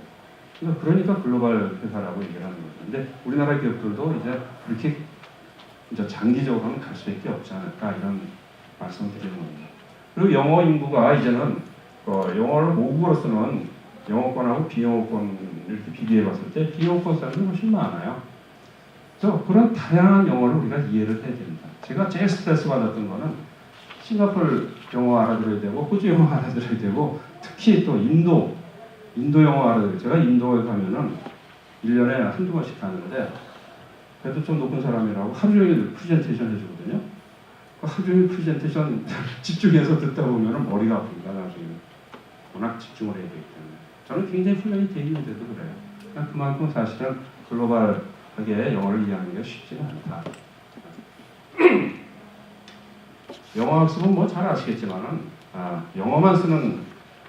그러니까 글로벌 회사라고 얘기를 하는 거죠. 근데 우리나라 기업들도 이제 그렇게 이제 장기적으로는 갈 수밖에 없지 않을까 이런 말씀을 드리는 겁니다. 그리고 영어 인구가 이제는 영어를 모국어로 쓰는 영어권하고 비영어권 이렇게 비교해 봤을 때 비영어권 사람들이 훨씬 많아요. 그래서 그런 다양한 영어를 우리가 이해를 해야 됩니다. 제가 제일 스트레스 받았던 거는 싱가포르 영어 알아들어야 되고 호주 영어 알아들어야 되고 특히 또 인도 영어 알아들어요. 제가 인도에 가면은 1년에 한두 번씩 가는데 그래도 좀 높은 사람이라고 하루 종일 프레젠테이션 해주거든요. 하루 종일 프레젠테이션 집중해서 듣다 보면 머리가 아픕니다. 나중에 워낙 집중을 해야 되기 때문에 저는 굉장히 훈련이 돼 있는데도 그래요. 그만큼 사실은 글로벌하게 영어를 이해하는 게 쉽지가 않다. 영어 학습은 뭐 잘 아시겠지만은 영어만 쓰는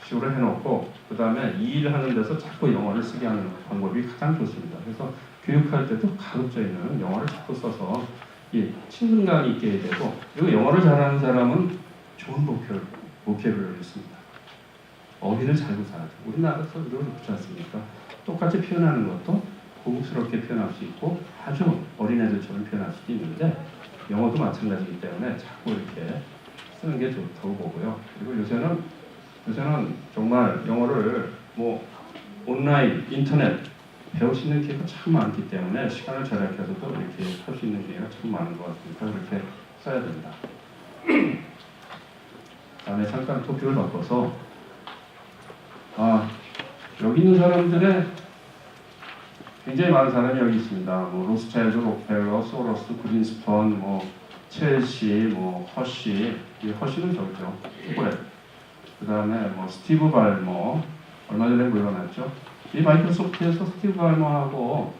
식으로 해놓고 그 다음에 이 일을 하는 데서 자꾸 영어를 쓰게 하는 방법이 가장 좋습니다. 그래서 교육할 때도 가급적이면 영어를 자꾸 써서 친근감이 있게 해야 되고 그리고 영어를 잘하는 사람은 좋은 보케블러리를 씁니다. 어휘를 잘 구사하죠. 우리나라에서 이런 그렇지 않습니까? 똑같이 표현하는 것도 고급스럽게 표현할 수 있고 아주 어린애들처럼 표현할 수도 있는데 영어도 마찬가지이기 때문에 자꾸 이렇게 쓰는 게 좋다고 보고요. 그리고 요새는 정말 영어를 뭐 온라인, 인터넷 배울 수 있는 기회가 참 많기 때문에 시간을 절약해서도 이렇게 할 수 있는 기회가 참 많은 것 같으니까 그렇게 써야 된다. 다음에 잠깐 토픽을 바꿔서 여기 있는 사람들의 굉장히 많은 사람이 여기 있습니다. 뭐 로스차일드, 록펠러, 소로스, 그린스펀, 뭐 첼시, 뭐 허쉬, 이 허쉬는 저기죠. 초콜릿. 그 다음에 뭐 스티브 발머 얼마 전에 물러났죠. 이 마이크로소프트에서 스티브 발머하고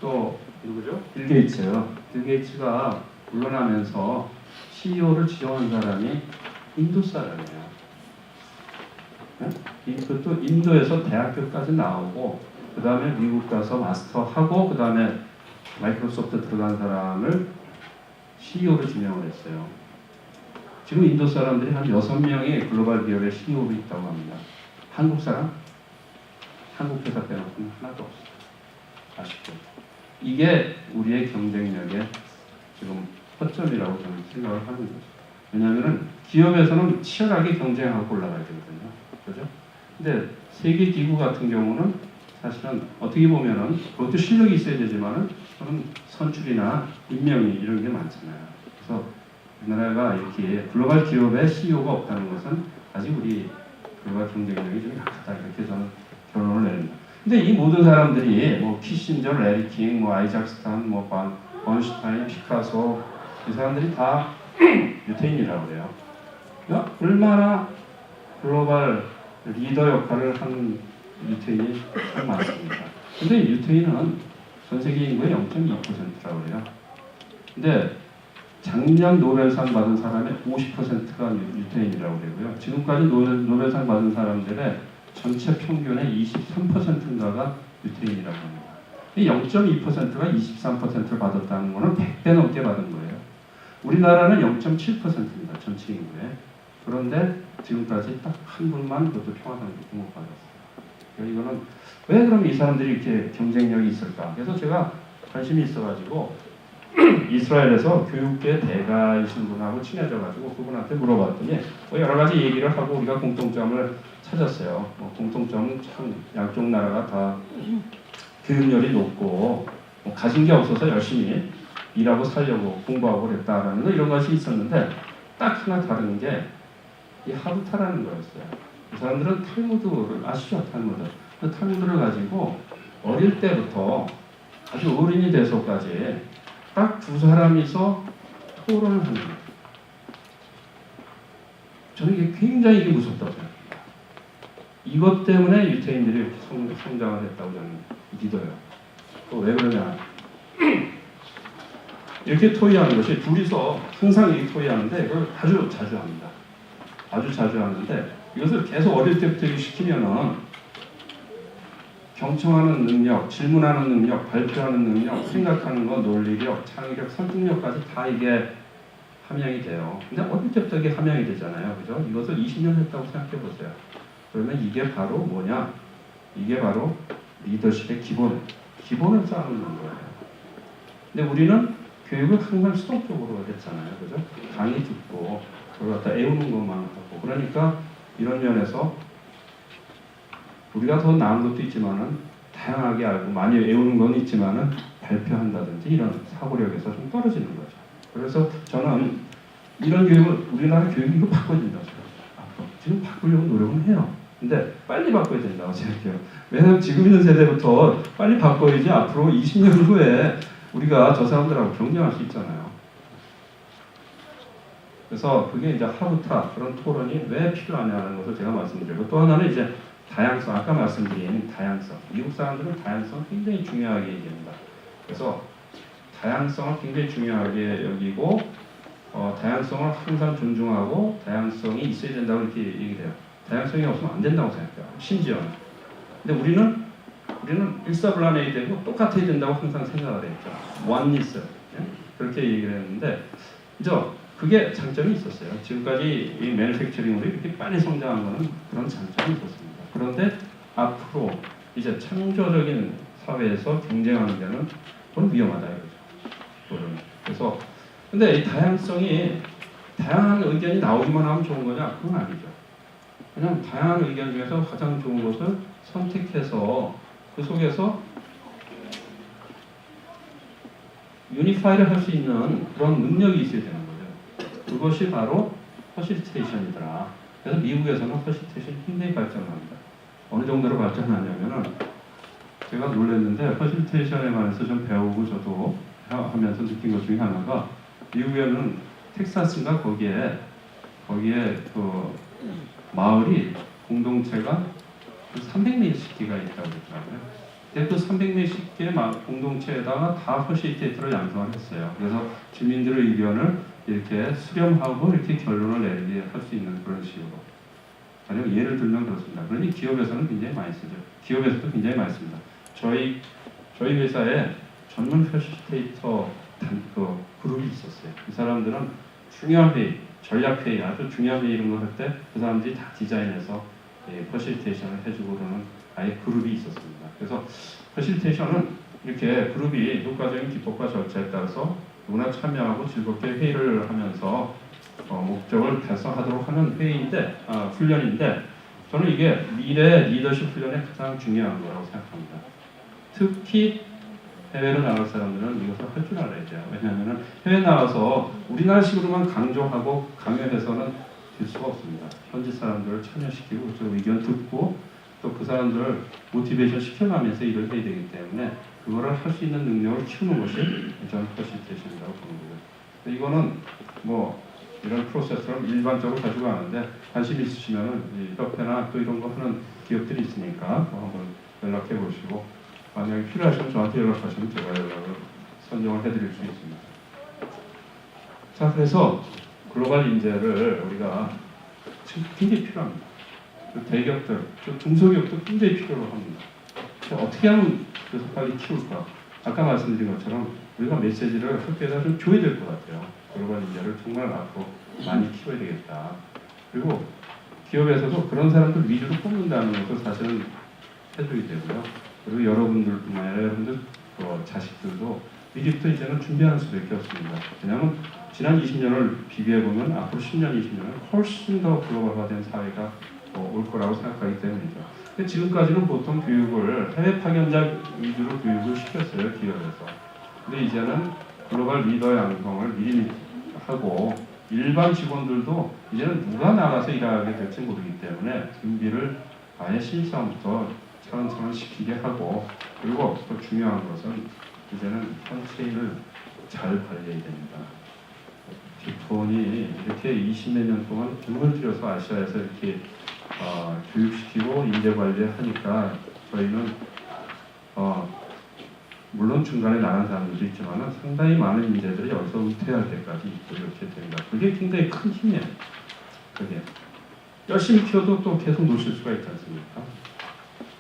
또 누구죠? 빌 게이츠예요. 빌 게이츠가 물러나면서 CEO를 지정한 사람이 인도 사람이에요. 네? 그것도 인도에서 대학교까지 나오고 그 다음에 미국 가서 마스터하고 그 다음에 마이크로소프트 들어간 사람을 CEO로 지명을 했어요. 지금 인도 사람들이 한 6명이 글로벌 기업의 CEO로 있다고 합니다. 한국 사람? 한국 회사 빼놓고는 하나도 없어요. 아쉽죠. 이게 우리의 경쟁력의 지금 허점이라고 저는 생각을 하는 거죠. 왜냐하면 기업에서는 치열하게 경쟁하고 올라가야 되거든요. 그죠? 근데 세계 기구 같은 경우는 사실은 어떻게 보면은 그것도 실력이 있어야 되지만은 저는 선출이나 임명이 이런 게 많잖아요. 그래서 우리나라가 이렇게 글로벌 기업의 CEO가 없다는 것은 아직 우리 글로벌 경쟁력이 좀 약하다 이렇게 저는 결론을 내립니다. 근데 이 모든 사람들이 뭐 키신저, 레리 킹, 뭐 아이작스탄, 뭐 번슈타인, 피카소 이 사람들이 다 유태인이라고 그래요. 그러니까 얼마나 글로벌 리더 역할을 한 유태인이 참 많습니다. 근데 유태인은 전 세계 인구의 0.2%라고 그래요. 근데 작년 노벨상 받은 사람의 50%가 유태인이라고 그러고요. 지금까지 노벨상 받은 사람들의 전체 평균의 23%인가가 유태인이라고 합니다. 이 0.2%가 23%를 받았다는 것은 100배 넘게 받은 거예요. 우리나라는 0.7%입니다. 전체 인구에. 그런데 지금까지 딱 한 분만 그것도 평화상을 못 받았어요. 그러니까 이거는 왜 그럼 이 사람들이 이렇게 경쟁력이 있을까? 그래서 제가 관심이 있어가지고 이스라엘에서 교육계 대가이신 분하고 친해져가지고 그분한테 물어봤더니 여러 가지 얘기를 하고 우리가 공통점을 찾았어요. 공통점은 참 양쪽 나라가 다 교육열이 높고 가진 게 없어서 열심히 일하고 살려고 공부하고 그랬다라는 이런 것이 있었는데 딱 하나 다른 게 이 하부타라는 거였어요. 이 사람들은 탈무드를 아시죠? 탈무드. 그 탐구를 가지고 어릴 때부터 아주 어른이 돼서까지 딱 두 사람이서 토론을 하는 거예요. 저는 이게 굉장히 무섭다고 생각합니다. 이것 때문에 유태인들이 이렇게 성장을 했다고 저는 믿어요. 또 왜 그러냐? 이렇게 토의하는 것이 둘이서 항상 이렇게 토의하는데 그걸 아주 자주 합니다. 아주 자주 하는데 이것을 계속 어릴 때부터 시키면은 경청하는 능력, 질문하는 능력, 발표하는 능력, 생각하는 것, 논리력, 창의력, 설득력까지 다 이게 함양이 돼요. 근데 어릴 때부터 이게 함양이 되잖아요. 그죠? 이것을 20년 했다고 생각해 보세요. 그러면 이게 바로 뭐냐? 이게 바로 리더십의 기본을 쌓는 거예요. 근데 우리는 교육을 항상 수동적으로 했잖아요. 그죠? 강의 듣고, 그걸 갖다 애우는 것만 하고. 그러니까 이런 면에서 우리가 더 나은 것도 있지만은 다양하게 알고 많이 외우는 건 있지만은 발표한다든지 이런 사고력에서 좀 떨어지는 거죠. 그래서 저는 이런 교육을 우리나라 교육이 이거 바꿔야 된다고 생각해요. 지금 바꾸려고 노력은 해요. 근데 빨리 바꿔야 된다고 생각해요. 왜냐하면 지금 있는 세대부터 빨리 바꿔야지 앞으로 20년 후에 우리가 저 사람들하고 경쟁할 수 있잖아요. 그래서 그게 이제 하루타 그런 토론이 왜 필요하냐는 것을 제가 말씀드리고 또 하나는 이제 다양성, 아까 말씀드린 다양성. 미국 사람들은 다양성 굉장히 중요하게 얘기합니다. 그래서 다양성을 굉장히 중요하게 여기고 다양성을 항상 존중하고 다양성이 있어야 된다고 이렇게 얘기를 해요. 다양성이 없으면 안 된다고 생각해요. 심지어는. 근데 우리는 일사불란해야 되고 똑같아야 된다고 항상 생각을 했죠. 원리스. 그렇게 얘기를 했는데 이제 그게 장점이 있었어요. 지금까지 이 매니팩처링으로 이렇게 빨리 성장한 거는 그런 장점이 있었습니다. 그런데 앞으로 이제 창조적인 사회에서 경쟁하는 데는 그건 위험하다 이거죠. 그래서 근데 이 다양성이 다양한 의견이 나오기만 하면 좋은 거냐? 그건 아니죠. 그냥 다양한 의견 중에서 가장 좋은 것을 선택해서 그 속에서 유니파이를 할 수 있는 그런 능력이 있어야 되는 거예요. 그것이 바로 퍼실테이션이더라. 그래서 미국에서는 퍼실테이션이 굉장히 발전합니다. 어느 정도로 발전하냐면은 제가 놀랐는데 퍼실테이션에 관해서 좀 배우고 저도 하면서 느낀 것 중에 하나가 미국에는 텍사스인가 거기에 그 마을이 공동체가 300명씩가 있다고 그러더라고요. 근데 그 300명씩의 공동체에다가 다 퍼실테이터를 양성을 했어요. 그래서 주민들의 의견을 이렇게 수렴하고 이렇게 결론을 내리게 할 수 있는 그런 식으로. 만약 예를 들면 그렇습니다. 그러니 기업에서는 굉장히 많이 쓰죠. 기업에서도 굉장히 많이 씁니다. 저희 회사에 전문 퍼실테이터 그룹이 있었어요. 이 사람들은 중요한 회의, 전략 회의, 아주 중요한 회의 이런 거 할 때 그 사람들이 다 디자인해서 퍼실테이션을 해주고 그러는 아예 그룹이 있었습니다. 그래서 퍼실테이션은 이렇게 그룹이 효과적인 기법과 절차에 따라서 누구나 참여하고 즐겁게 회의를 하면서 목적을 달성하도록 하는 훈련인데 저는 이게 미래 리더십 훈련의 가장 중요한 거라고 생각합니다. 특히 해외로 나갈 사람들은 이것을 할 줄 알아야 돼요. 왜냐하면 해외 나가서 우리나라식으로만 강조하고 강요해서는 될 수가 없습니다. 현지 사람들을 참여시키고 저 의견 듣고 또 그 사람들을 모티베이션 시켜가면서 일을 해야 되기 때문에 그거를 할 수 있는 능력을 키우는 것이 저는 퍼실테이션이라고 보는 거예요. 이거는 뭐 이런 프로세스를 일반적으로 가지고 가는데 관심 있으시면은 이 협회나 또 이런 거 하는 기업들이 있으니까 한번 연락해 보시고 만약에 필요하시면 저한테 연락하시면 제가 연락을 선정을 해드릴 수 있습니다. 자, 그래서 글로벌 인재를 우리가 지금 굉장히 필요합니다. 대기업들, 중소기업도 굉장히 필요로 합니다. 어떻게 하면 그래서 빨리 키울까? 아까 말씀드린 것처럼 우리가 메시지를 학교에다 좀 줘야 될 것 같아요. 글로벌 인재를 정말 앞으로 많이 키워야 되겠다. 그리고 기업에서도 그런 사람들 위주로 뽑는다는 것을 사실은 해줘야 되고요. 그리고 여러분들뿐만 아니라 여러분들 자식들도 미리부터 이제는 준비하는 수밖에 없습니다. 왜냐하면 지난 20년을 비교해보면 앞으로 10년, 20년은 훨씬 더 글로벌화된 사회가 올 거라고 생각하기 때문이죠. 근데 지금까지는 보통 교육을 해외 파견자 위주로 교육을 시켰어요, 기업에서. 근데 이제는 글로벌 리더 양성을 미리 하고 일반 직원들도 이제는 누가 나가서 일하게 될지 모르기 때문에 준비를 아예 신입사원부터 차근차근 시키게 하고, 그리고 또 중요한 것은 이제는 펀체인을 잘 관리해야 됩니다. 뒷부분이 이렇게 20몇 년 동안 힘을 들여서 아시아에서 이렇게 교육시키고 인재 관리하니까 저희는 물론 중간에 나간 사람들도 있지만 상당히 많은 인재들이 여기서 은퇴할 때까지 있고 이렇게 됩니다. 그게 굉장히 큰 힘이에요. 그게 열심히 키워도 또 계속 놓칠 수가 있지 않습니까?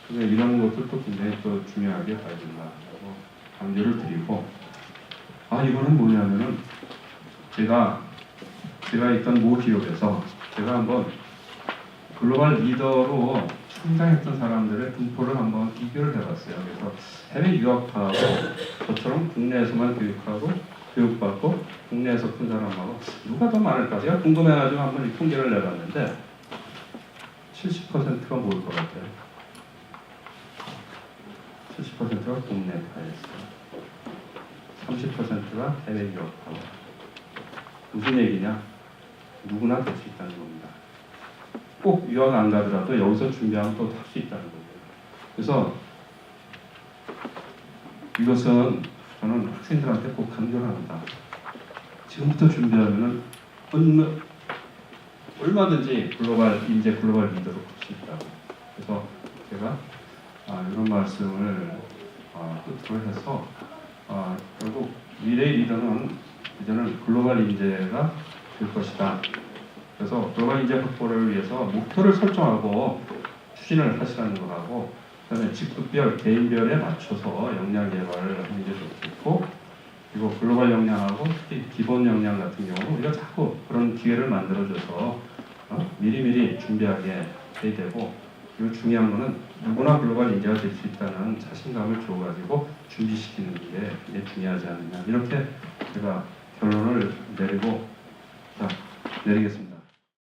그래서 이런 것들도 굉장히 또 중요하게 봐야 된다고 강조를 드리고, 이거는 뭐냐면은 제가 있던 모 기업에서 제가 한번 글로벌 리더로 성장했던 사람들의 분포를 한번 비교를 해봤어요. 그래서 해외 유학하고 저처럼 국내에서만 교육받고 국내에서 큰 사람하고 누가 더 많을까 제가 궁금해가지고 한번 이 통계를 내봤는데 70%가 뭘 것 같아요? 70%가 국내파였어요. 30%가 해외 유학하고. 무슨 얘기냐? 누구나 될 수 있다는 겁니다. 꼭 유학 안 가더라도 여기서 준비하면 또 할 수 있다는 거예요. 그래서 이것은 저는 학생들한테 꼭 강조를 합니다. 지금부터 준비하면은 얼마든지 글로벌 리더로 볼 수 있다고. 그래서 제가 이런 말씀을 끝으로 해서 결국 미래의 리더는 이제는 글로벌 인재가 될 것이다. 그래서 글로벌 인재 확보를 위해서 목표를 설정하고 추진을 하시라는 거하고, 그다음에 직급별, 개인별에 맞춰서 역량 개발을 하는 게 좋겠고, 그리고 글로벌 역량하고 특히 기본 역량 같은 경우는 우리가 자꾸 그런 기회를 만들어줘서 미리미리 준비하게 해야 되고, 그리고 중요한 거는 누구나 글로벌 인재가 될 수 있다는 자신감을 줘가지고 준비시키는 게 굉장히 중요하지 않느냐, 이렇게 제가 결론을 내리겠습니다.